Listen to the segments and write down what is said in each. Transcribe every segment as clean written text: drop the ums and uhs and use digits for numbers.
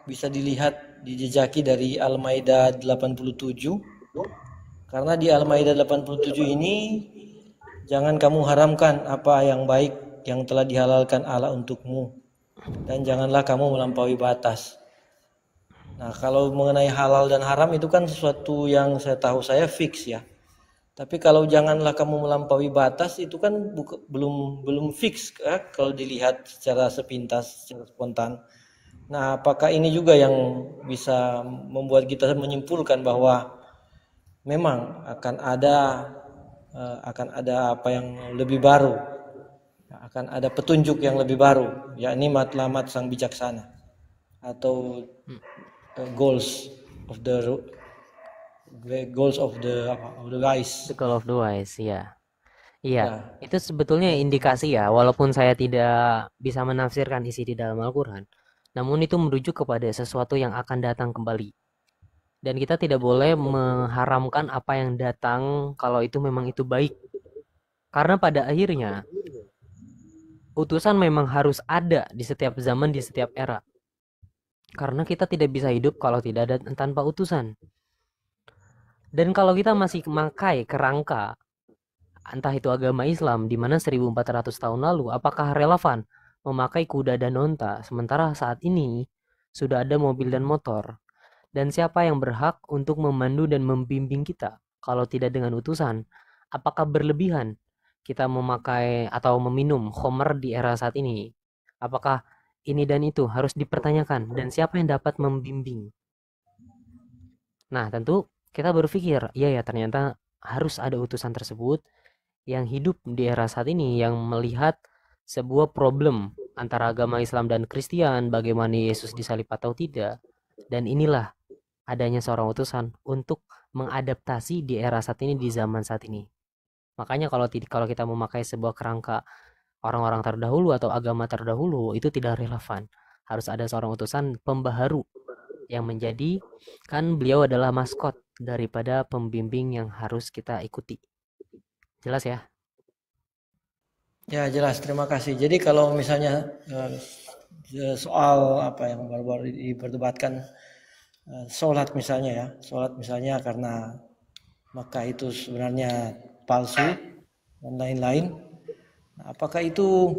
bisa dilihat dijejaki dari Al-Maidah 87, karena di Al-Maidah 87 ini jangan kamu haramkan apa yang baik yang telah dihalalkan Allah untukmu, dan janganlah kamu melampaui batas. Nah, kalau mengenai halal dan haram itu kan sesuatu yang saya tahu saya fix ya. Tapi kalau janganlah kamu melampaui batas itu kan belum fix kalau dilihat secara sepintas, secara spontan. Nah, apakah ini juga yang bisa membuat kita menyimpulkan bahwa memang akan ada apa yang lebih baru, akan ada petunjuk yang lebih baru, yakni matlamat sang bijaksana atau goals of the wise. The Call of the Wise, ya. Iya, Ya, itu sebetulnya indikasi ya, walaupun saya tidak bisa menafsirkan isi di dalam Al-Quran, namun itu merujuk kepada sesuatu yang akan datang kembali. Dan kita tidak boleh mengharamkan apa yang datang kalau itu memang itu baik. Karena pada akhirnya, utusan memang harus ada di setiap zaman, di setiap era. Karena kita tidak bisa hidup kalau tidak ada tanpa utusan. Dan kalau kita masih memakai kerangka entah itu agama Islam di mana 1400 tahun lalu, apakah relevan memakai kuda dan onta sementara saat ini sudah ada mobil dan motor? Dan siapa yang berhak untuk memandu dan membimbing kita kalau tidak dengan utusan? Apakah berlebihan kita memakai atau meminum khamr di era saat ini? Apakah ini dan itu harus dipertanyakan dan siapa yang dapat membimbing? Nah, tentu kita berpikir, iya ya ternyata harus ada utusan tersebut yang hidup di era saat ini yang melihat sebuah problem antara agama Islam dan Kristen, bagaimana Yesus disalib atau tidak. Dan inilah adanya seorang utusan untuk mengadaptasi di era saat ini, di zaman saat ini. Makanya kalau kita memakai sebuah kerangka orang-orang terdahulu atau agama terdahulu itu tidak relevan. Harus ada seorang utusan pembaharu yang menjadi kan beliau adalah maskot daripada pembimbing yang harus kita ikuti. Jelas ya? ya jelas. Terima kasih. Jadi kalau misalnya soal apa yang baru-baru diperdebatkan, sholat misalnya ya, sholat misalnya karena maka itu sebenarnya palsu dan lain-lain. Nah, apakah itu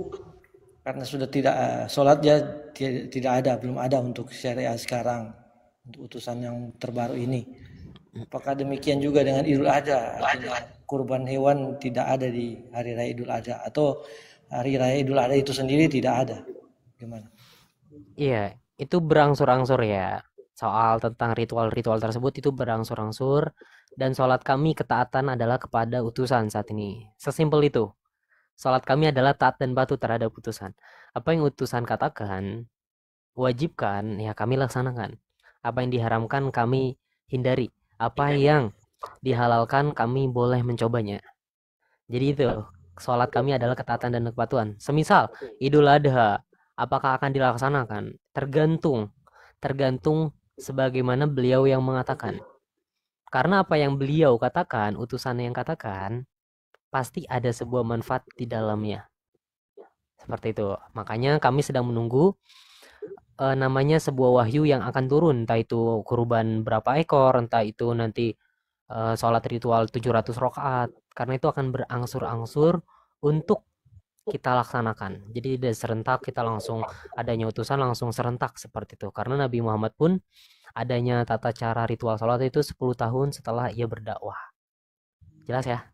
karena sudah tidak sholat ya tidak ada, belum ada untuk syariat sekarang, untuk utusan yang terbaru ini. Apakah demikian juga dengan Idul Adha? Artinya kurban hewan tidak ada di hari raya Idul Adha, atau hari raya Idul Adha itu sendiri tidak ada. Gimana? Iya, itu berangsur-angsur ya. Soal tentang ritual-ritual tersebut itu berangsur-angsur dan sholat kami ketaatan adalah kepada utusan saat ini. Sesimpel itu. Sholat kami adalah taat dan patuh terhadap utusan. Apa yang utusan katakan, wajibkan, ya kami laksanakan. Apa yang diharamkan kami hindari. Apa yang dihalalkan kami boleh mencobanya. Jadi itu, sholat kami adalah ketaatan dan kepatuhan. Semisal, Idul Adha, apakah akan dilaksanakan? Tergantung, tergantung sebagaimana beliau yang mengatakan. Karena apa yang beliau katakan, utusan yang katakan, pasti ada sebuah manfaat di dalamnya. Seperti itu. Makanya kami sedang menunggu namanya sebuah wahyu yang akan turun, entah itu kurban berapa ekor, entah itu nanti sholat ritual 700 rakaat. Karena itu akan berangsur-angsur untuk kita laksanakan. Jadi tidak serentak kita langsung adanya utusan langsung serentak seperti itu. Karena Nabi Muhammad pun adanya tata cara ritual sholat itu 10 tahun setelah ia berdakwah. Jelas ya?